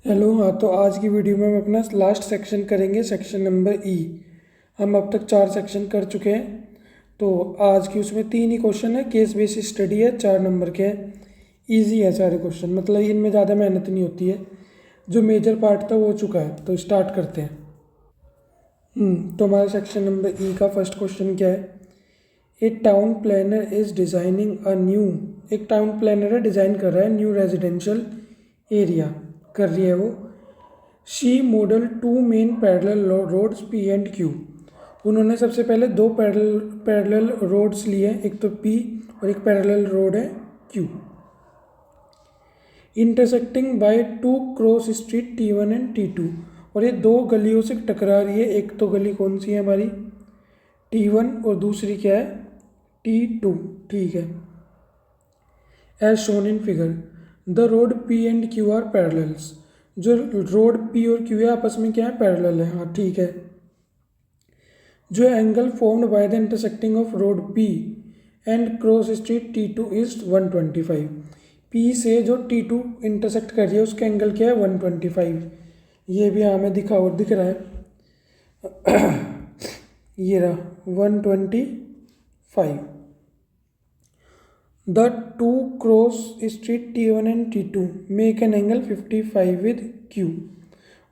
Hello. हाँ, तो आज की वीडियो में हम अपना लास्ट सेक्शन करेंगे, सेक्शन नंबर ई। हम अब तक 4 सेक्शन कर चुके हैं। तो आज की उसमें 3 ही क्वेश्चन है, केस बेस्ड स्टडी है, 4 नंबर के हैं। ईजी है सारे क्वेश्चन, मतलब इनमें ज़्यादा मेहनत नहीं होती है। जो मेजर पार्ट था वो हो चुका है, तो स्टार्ट करते हैं। तो हमारा सेक्शन नंबर ई का फर्स्ट क्वेश्चन क्या है। A town planner is designing a new. एक टाउन प्लानर है, डिज़ाइन कर रहा है न्यू रेजिडेंशियल एरिया कर रही है वो। She model 2 main parallel roads P and Q. उन्होंने सबसे पहले 2 पैरेलल रोड्स लिए, एक तो पी और एक पैरेलल रोड है Q. Intersecting by 2 cross street T1 and T2। और ये 2 गलियों से टकरा रही है। एक तो गली कौन सी है हमारी, T1, और दूसरी क्या है, T2। ठीक है। As shown in figure the road P and Q are parallels. जो रोड पी और क्यू है आपस में क्या है, पैरेलल है। हाँ ठीक है। जो angle formed by the intersecting of road P and cross street T2 is 125। P से जो T2 इंटरसेक्ट कर रही है उसका एंगल क्या है, 125। ये भी हमें दिख रहा है। ये रहा 125। The 2 cross street T1 and T2 make an angle 55 with Q।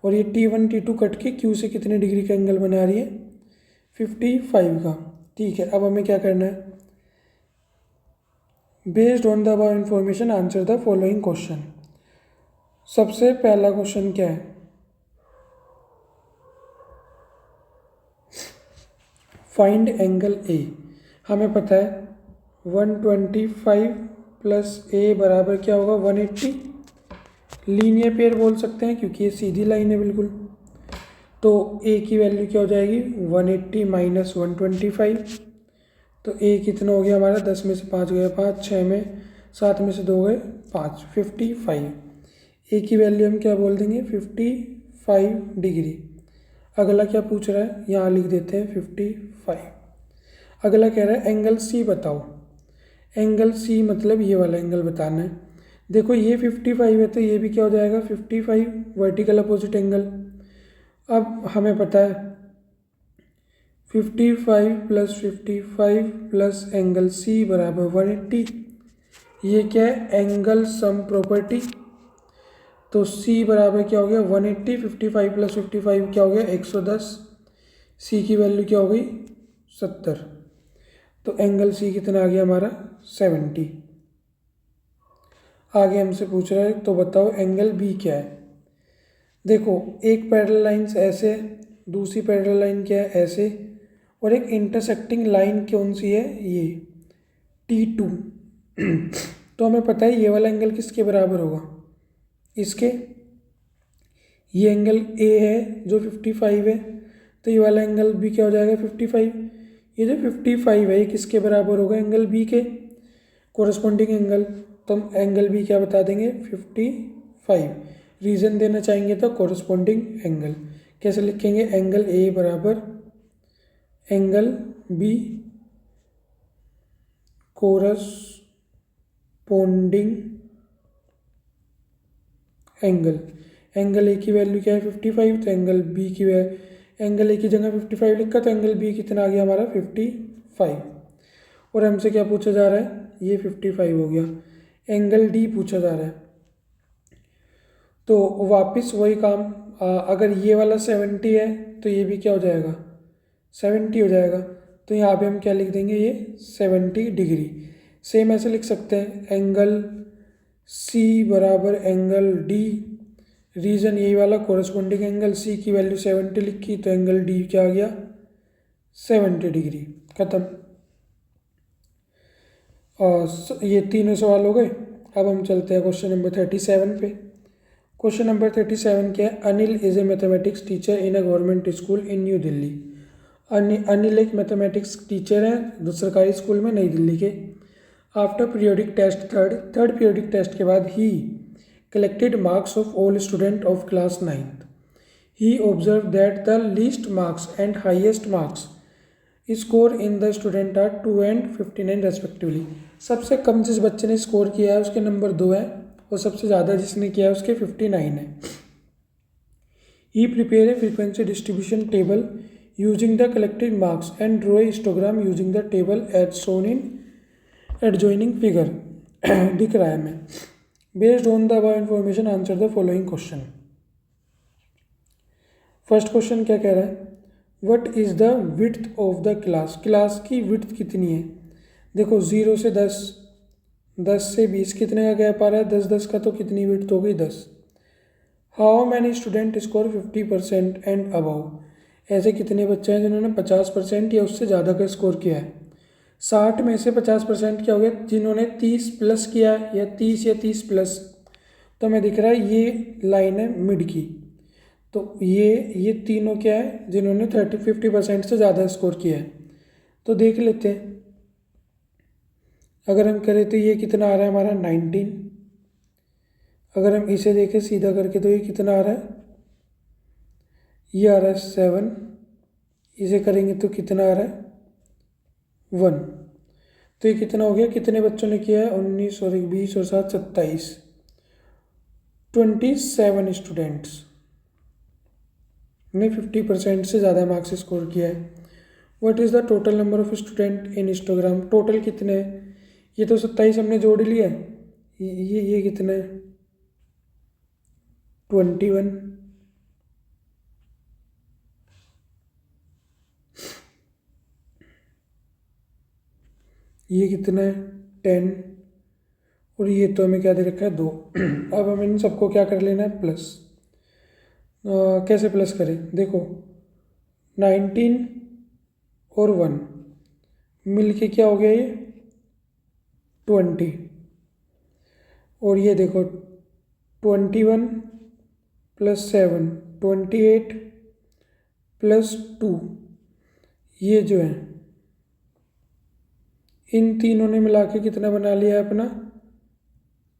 और ये T1 T2 कट के Q से कितने डिग्री का एंगल बना रही है, 55 का। ठीक है, अब हमें क्या करना है, based on the above information answer the following question. सबसे पहला क्वेश्चन क्या है, फाइंड एंगल ए। हमें पता है 125 प्लस ए बराबर क्या होगा, 180। लीनियर पेयर बोल सकते हैं क्योंकि ये सीधी लाइन है बिल्कुल। तो ए की वैल्यू क्या हो जाएगी, 180 माइनस 125। तो ए कितना हो गया हमारा, 10 में से 5 गया 5, 6 में 7 में से 2 गए 5, 55। ए की वैल्यू हम क्या बोल देंगे, 55 डिग्री। अगला क्या पूछ रहा है, यहाँ लिख देते हैं 55। अगला कह रहा है एंगल सी बताओ। एंगल सी मतलब ये वाला एंगल बताना है। देखो ये 55 है तो ये भी क्या हो जाएगा, 55 वर्टिकल अपोजिट एंगल। अब हमें पता है 55 प्लस 55 प्लस एंगल सी बराबर 180। ये क्या है, एंगल सम प्रॉपर्टी। तो सी बराबर क्या हो गया, 180। 55 प्लस 55 क्या हो गया, 110। सी की वैल्यू क्या हो गई, 70। तो एंगल सी कितना आ गया हमारा, 70। आगे हमसे पूछ रहा है तो बताओ एंगल बी क्या है। देखो एक पैरेलल लाइन ऐसे, दूसरी पैरेलल लाइन क्या है, ऐसे, और एक इंटरसेक्टिंग लाइन कौन सी है, ये T2। तो हमें पता है ये वाला एंगल किसके बराबर होगा, इसके। ये एंगल ए है जो 55 है, तो ये वाला एंगल भी क्या हो जाएगा, 55। ये जो 55 है ये किसके बराबर होगा, एंगल बी के कोरस्पॉन्डिंग एंगल। तो हम एंगल बी क्या बता देंगे, 55। रीजन देना चाहेंगे तो कोरस्पॉन्डिंग एंगल। कैसे लिखेंगे, एंगल ए बराबर angle B corresponding angle. Angle A की वैल्यू क्या है, 55। तो एंगल बी की एंगल ए की जगह 55 लिखा, तो एंगल बी कितना आ गया हमारा, 55। और हमसे क्या पूछा जा रहा है, ये 55 हो गया। एंगल डी पूछा जा रहा है, तो वापस वही काम। अगर ये वाला 70 है तो ये भी क्या हो जाएगा, 70 हो जाएगा। तो यहाँ पे हम क्या लिख देंगे, ये 70 डिग्री। सेम ऐसे लिख सकते हैं, एंगल सी बराबर एंगल डी। रीजन यही वाला कोरस्पॉन्डिंग एंगल, सी की वैल्यू 70 लिखी तो एंगल डी क्या आ गया, 70 डिग्री। खत्म। और ये तीनों सवाल हो गए। अब हम चलते हैं क्वेश्चन नंबर 37 पे। क्वेश्चन नंबर 37 क्या है, Anil is a mathematics teacher in a government school in new Delhi. Anil एक मैथमेटिक्स टीचर है सरकारी स्कूल में नई दिल्ली के। After periodic test, third periodic test के बाद ही collected marks of all students of class 9th. He observed that the least marks and highest marks score in the student are 2 and 59 respectively. सबसे कम जिस बच्चे ने score किया है उसके number 2 है, और सबसे ज़्यादा जिसने किया है उसके 59 है। He prepare a frequency distribution table using the collected marks and draw a histogram using the table as shown in adjoining figure. दिख रहा है हमें। Based on the above information answer the following question. First question क्या कह रहा है, what is the width of the class. Class की width कितनी है। देखो 0 से 10, 10 से 20 कितने का गैप आ रहा है, 10 का, तो कितनी विड्थ हो गई 10। How many student score 50% and above. ऐसे कितने बच्चे हैं जिन्होंने 50% या उससे ज़्यादा का स्कोर किया है। 60 में से 50% क्या हो गया, जिन्होंने 30 प्लस किया है या 30 या 30 प्लस। तो हमें दिख रहा है ये लाइन है मिड की, तो ये तीनों क्या है जिन्होंने 50% से ज़्यादा स्कोर किया है। तो देख लेते हैं, अगर हम करें तो ये कितना आ रहा है हमारा 19। अगर हम इसे देखें सीधा करके तो ये कितना आ रहा है, ये आ रहा है 7। इसे करेंगे तो कितना आ रहा है 1। तो ये कितना हो गया, कितने बच्चों ने किया है 19 और 20 और 7 27, 27 स्टूडेंट्स ने 50% से ज़्यादा मार्क्स स्कोर किया है। What is the total number of student in histogram. Total कितने हैं, ये तो 27 हमने जोड़ लिया है। ये कितना है 21। ये कितना है 10 और ये तो हमें क्या दे रखा है 2। अब हमें इन सबको क्या कर लेना है प्लस। कैसे प्लस करें, देखो 19 और 1 मिलके क्या हो गया ये 20। और ये देखो 21 प्लस 7 28 प्लस 2, ये जो है इन तीनों ने मिला के कितना बना लिया है अपना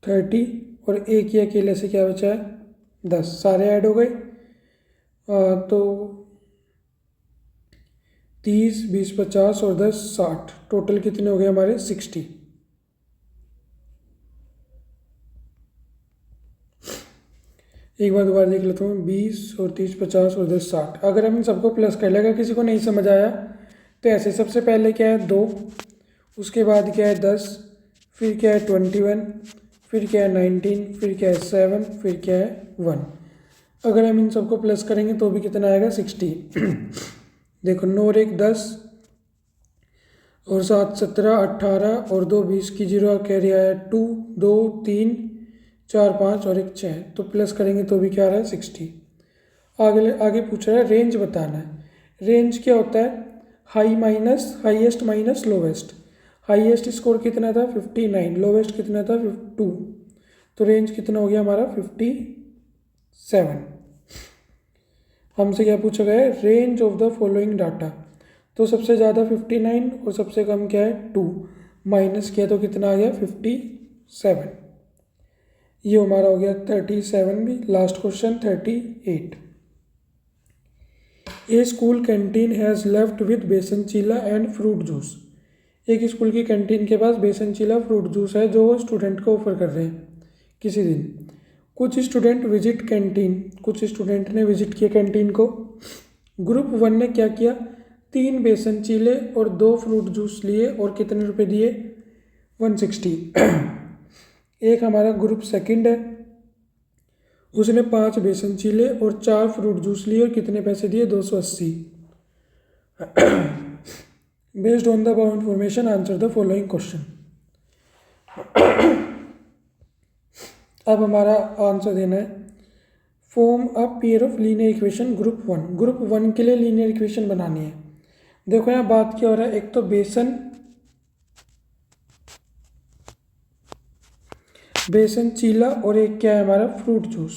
30। और एक ही अकेले से क्या बचा है 10, सारे ऐड हो गए। तो 30 20 50 और 10 60, टोटल कितने हो गए हमारे 60। एक बार दोबारा देख लेता हूँ, 20 और 30 50 और 10 60। अगर हम इन सबको प्लस कर लेगा, किसी को नहीं समझ आया तो ऐसे सबसे पहले क्या है 2, उसके बाद क्या है 10, फिर क्या है 21, फिर क्या है 19, फिर क्या है 7, फिर क्या है 1। अगर हम इन सबको प्लस करेंगे तो भी कितना आएगा 60। देखो 9 और 1 10 और 7 17 18 और 2 20 की 0 कैरी आया 2 2 3 4 5 और 1 6। तो प्लस करेंगे तो भी क्या आ रहा है 60। आगे पूछ रहा है रेंज बताना है। रेंज क्या होता है, highest minus lowest. Highest score कितना था 59, लोवेस्ट कितना था 2। तो रेंज कितना हो गया हमारा 57। हमसे क्या पूछा गया है, range of the following data. तो सबसे ज़्यादा 59 और सबसे कम क्या है 2, माइनस किया तो कितना आ गया 57। ये हमारा हो गया 37 भी। Last question 38। A school canteen has left with बेसन चीला एंड फ्रूट जूस। एक स्कूल की कैंटीन के पास बेसन चीला फ्रूट जूस है जो वो स्टूडेंट को ऑफर कर रहे हैं किसी दिन। कुछ स्टूडेंट विजिट कैंटीन, कुछ स्टूडेंट ने विजिट किया कैंटीन को। ग्रुप 1 ने क्या किया, 3 बेसन चीले और 2 फ्रूट जूस लिए और कितने रुपए दिए 160। एक हमारा ग्रुप सेकंड है, उसने 5 बेसन चीले और 4 फ्रूट जूस लिए और कितने पैसे दिए 280। Based on the above information answer the following question. अब हमारा आंसर देना है, form a pair of linear equation group 1। Group 1 के लिए लीनियर इक्वेशन बनानी है। देखो यहाँ बात क्या हो रहा है, एक तो बेसन चीला और एक क्या है हमारा फ्रूट जूस।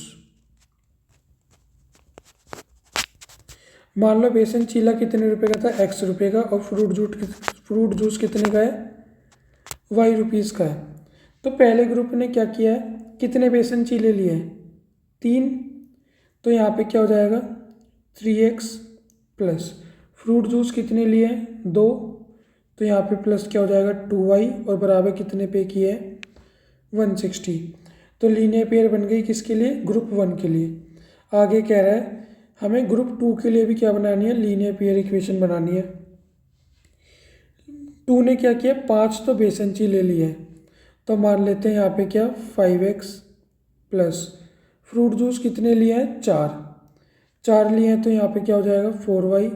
मान लो बेसन चीला कितने रुपए का था, x रुपये का, और फ्रूट जूस कितने का है, y रुपीज़ का है। तो पहले ग्रुप ने क्या किया है, कितने बेसन चीले लिए हैं 3। तो यहाँ पे क्या हो जाएगा 3x प्लस फ्रूट जूस कितने लिए हैं 2। तो यहाँ पे प्लस क्या हो जाएगा 2y और बराबर कितने पे किए हैं 160। तो लीनियर पेयर बन गई किसके लिए, ग्रुप 1 के लिए। आगे कह रहा है हमें ग्रुप 2 के लिए भी क्या बनानी है, लीनियर पेयर इक्वेशन बनानी है। 2 ने क्या किया, 5 तो बेसनची ले लिया है, तो मान लेते हैं यहाँ पे क्या 5x प्लस फ्रूट जूस कितने लिए हैं, 4 लिए हैं, तो यहाँ पे क्या हो जाएगा 4y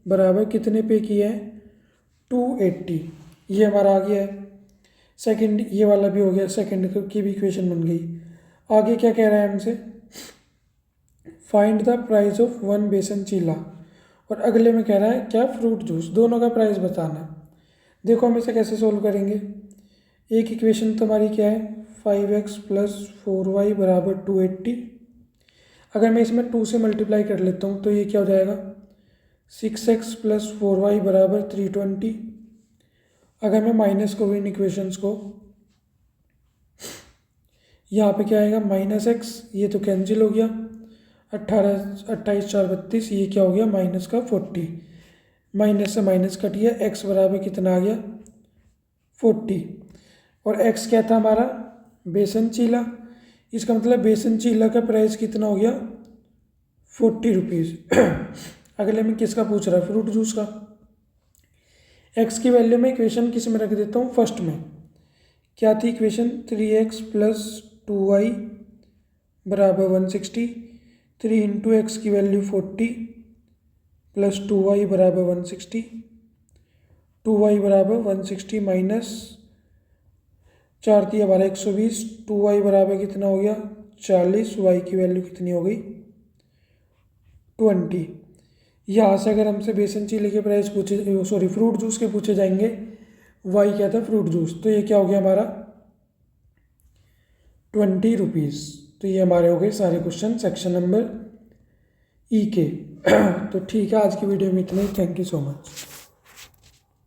बराबर कितने पे किया है 280। ये हमारा आ गया है। सेकंड ये वाला भी हो गया, सेकंड की भी इक्वेशन बन गई। आगे क्या कह रहा है हमसे, फाइंड द प्राइस ऑफ 1 बेसन चीला, और अगले में कह रहा है क्या, फ्रूट जूस। दोनों का प्राइस बताना है। देखो हम इसे कैसे सोल्व करेंगे। एक इक्वेशन तो हमारी क्या है 5x प्लस 4y बराबर 280। अगर मैं इसमें 2 से मल्टीप्लाई कर लेता हूँ तो ये क्या हो जाएगा 6x प्लस 4y बराबर 320। अगर मैं माइनस करूँ इन इक्वेशंस को, यहाँ पे क्या आएगा -x, ये तो कैंसिल हो गया, 28 4 32, ये क्या हो गया माइनस का 40, माइनस से माइनस कट गया, x बराबर कितना आ गया 40, और x क्या था हमारा बेसन चीला। इसका मतलब बेसन चीला का प्राइस कितना हो गया 40 रुपीज़। अगले में किसका पूछ रहा है, फ्रूट जूस का। x की वैल्यू में इक्वेशन किस में रख देता हूँ, फर्स्ट में। क्या थी इक्वेशन 3x प्लस 2y बराबर 160, 3 इंटू एक्स की वैल्यू 40 प्लस 2y बराबर 160, 2y बराबर 160 माइनस 4 थी हमारा 120, 2y बराबर कितना हो गया 40, y की वैल्यू कितनी हो गई 20। यहाँ से अगर हमसे बेसन चीले के प्राइस पूछे, सॉरी फ्रूट जूस के पूछे जाएंगे, y क्या था फ्रूट जूस, तो ये क्या हो गया हमारा 20 रुपीज़। तो ये हमारे हो गए सारे क्वेश्चन सेक्शन नंबर ई के। तो ठीक है, आज की वीडियो में इतना ही। Thank you so much.